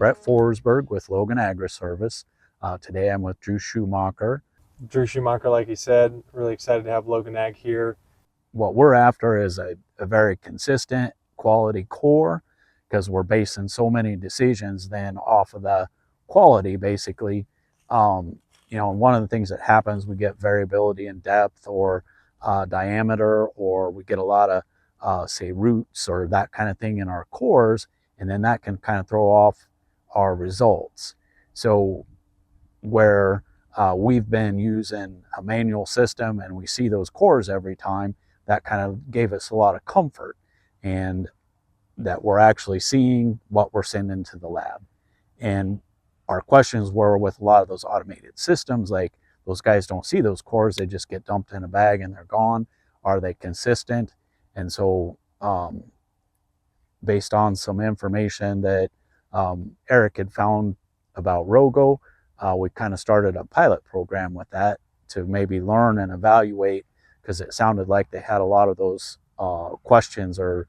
Brett Forsberg with Logan Agri-Service. Today I'm with Drew Schumacher. Drew Schumacher, like he said, really excited to have Logan Ag here. What we're after is a very consistent quality core, because we're basing so many decisions then off of the quality, basically. And one of the things that happens, we get variability in depth or diameter, or we get a lot of say roots or that kind of thing in our cores, and then that can kind of throw off our results. So where we've been using a manual system and we see those cores every time, that kind of gave us a lot of comfort, and that we're actually seeing what we're sending to the lab. And our questions were, with a lot of those automated systems, like, those guys don't see those cores, they just get dumped in a bag and they're gone. Are they consistent? And so based on some information that Eric had found about ROGO, we kind of started a pilot program with that to maybe learn and evaluate, because it sounded like they had a lot of those questions or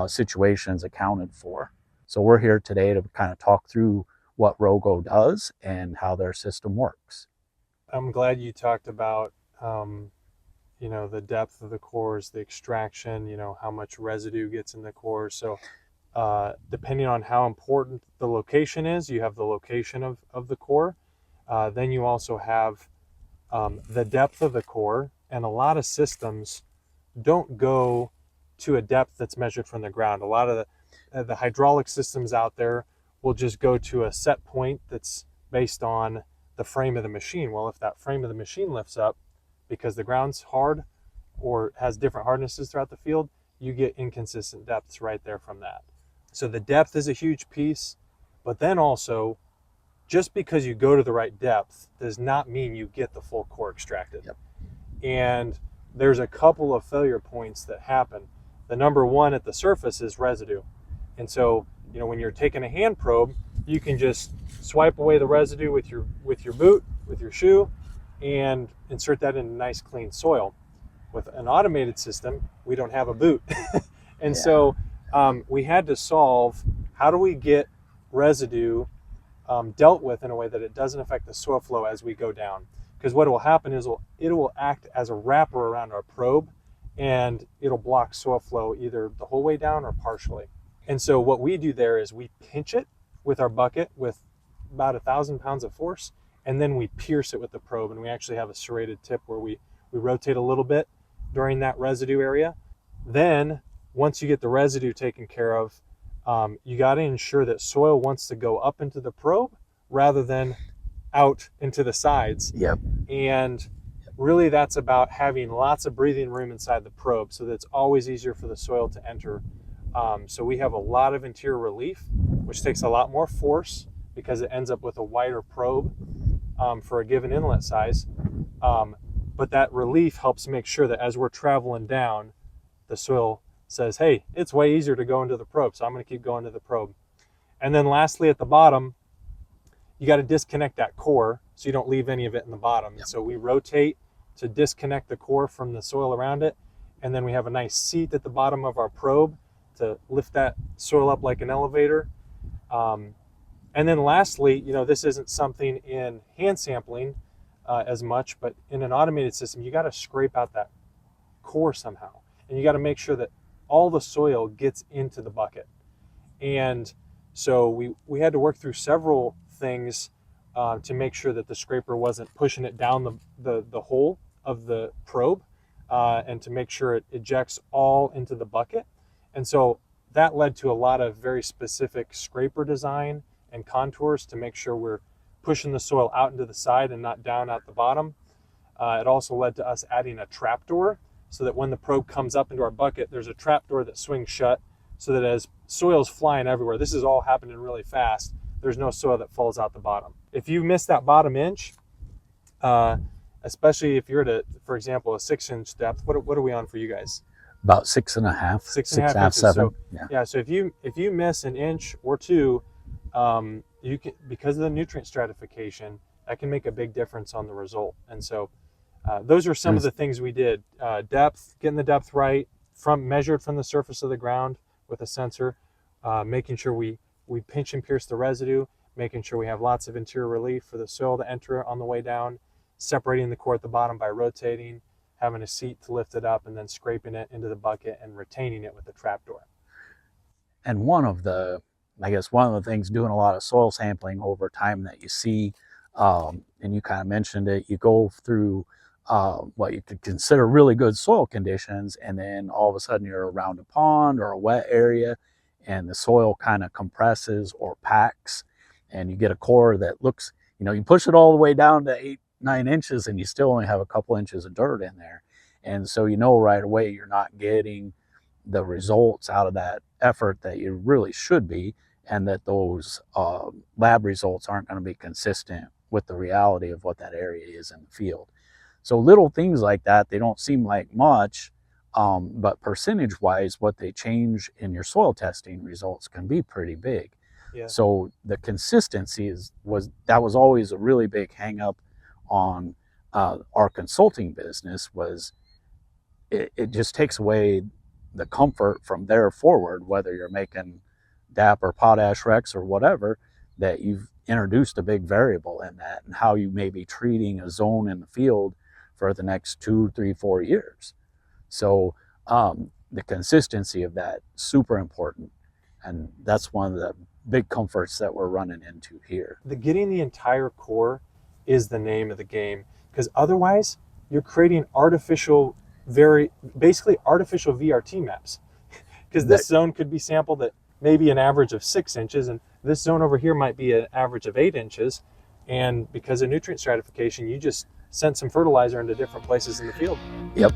situations accounted for. So we're here today to kind of talk through what ROGO does and how their system works. I'm glad you talked about, the depth of the cores, the extraction, how much residue gets in the cores. So depending on how important the location is, you have the location of the core. Then you also have the depth of the core, and a lot of systems don't go to a depth that's measured from the ground. A lot of the hydraulic systems out there will just go to a set point that's based on the frame of the machine. Well, if that frame of the machine lifts up because the ground's hard or has different hardnesses throughout the field, you get inconsistent depths right there from that. So the depth is a huge piece, but then also, just because you go to the right depth does not mean you get the full core extracted. Yep. And there's a couple of failure points that happen. The number one at the surface is residue. And so, when you're taking a hand probe, you can just swipe away the residue with your boot, with your shoe, and insert that in nice clean soil. With an automated system, we don't have a boot. And so we had to solve, how do we get residue dealt with in a way that it doesn't affect the soil flow as we go down? Because what will happen is it will act as a wrapper around our probe, and it'll block soil flow either the whole way down or partially. And so what we do there is we pinch it with our bucket with about 1,000 pounds of force, and then we pierce it with the probe, and we actually have a serrated tip where we rotate a little bit during that residue area. Then once you get the residue taken care of, you got to ensure that soil wants to go up into the probe rather than out into the sides. Yep. And really that's about having lots of breathing room inside the probe so that it's always easier for the soil to enter. So we have a lot of interior relief, which takes a lot more force because it ends up with a wider probe for a given inlet size. But that relief helps make sure that as we're traveling down, the soil says, hey, it's way easier to go into the probe, so I'm going to keep going to the probe. And then lastly, at the bottom, you got to disconnect that core so you don't leave any of it in the bottom. Yep. So we rotate to disconnect the core from the soil around it, and then we have a nice seat at the bottom of our probe to lift that soil up like an elevator. And then lastly, this isn't something in hand sampling as much, but in an automated system, you got to scrape out that core somehow. And you got to make sure that all the soil gets into the bucket. And so we had to work through several things to make sure that the scraper wasn't pushing it down the hole of the probe, and to make sure it ejects all into the bucket. And so that led to a lot of very specific scraper design and contours to make sure we're pushing the soil out into the side and not down at the bottom. It also led to us adding a trapdoor so that when the probe comes up into our bucket, there's a trapdoor that swings shut so that as soil's flying everywhere, this is all happening really fast, there's no soil that falls out the bottom. If you miss that bottom inch, especially if you're at for example, a 6-inch depth, what are we on for you guys? About 6.5, 6.5, inches. 7. So, so if you miss an inch or two, you can, because of the nutrient stratification, that can make a big difference on the result. And so those are some of the things we did. Depth, getting the depth right, measured from the surface of the ground with a sensor, making sure we we pinch and pierce the residue, making sure we have lots of interior relief for the soil to enter on the way down, separating the core at the bottom by rotating, having a seat to lift it up, and then scraping it into the bucket and retaining it with the trapdoor. And one of the things doing a lot of soil sampling over time that you see, and you kind of mentioned it, you go through what you could consider really good soil conditions, and then all of a sudden you're around a pond or a wet area, and the soil kind of compresses or packs, and you get a core that looks, you push it all the way down to 8-9 inches, and you still only have a couple inches of dirt in there. And so right away you're not getting the results out of that effort that you really should be, and that those lab results aren't going to be consistent with the reality of what that area is in the field. So little things like that, they don't seem like much, but percentage wise, what they change in your soil testing results can be pretty big. Yeah. So the consistency was always a really big hang up on our consulting business. Was it just takes away the comfort from there forward, whether you're making DAP or potash Rex or whatever, that you've introduced a big variable in that, and how you may be treating a zone in the field for the next 2, 3, 4 years. So the consistency of that, super important. And that's one of the big comforts that we're running into here. Getting the entire core is the name of the game, because otherwise you're creating basically artificial VRT maps. Because this zone could be sampled at maybe an average of 6 inches, and this zone over here might be an average of 8 inches. And because of nutrient stratification, you just sent some fertilizer into different places in the field. Yep.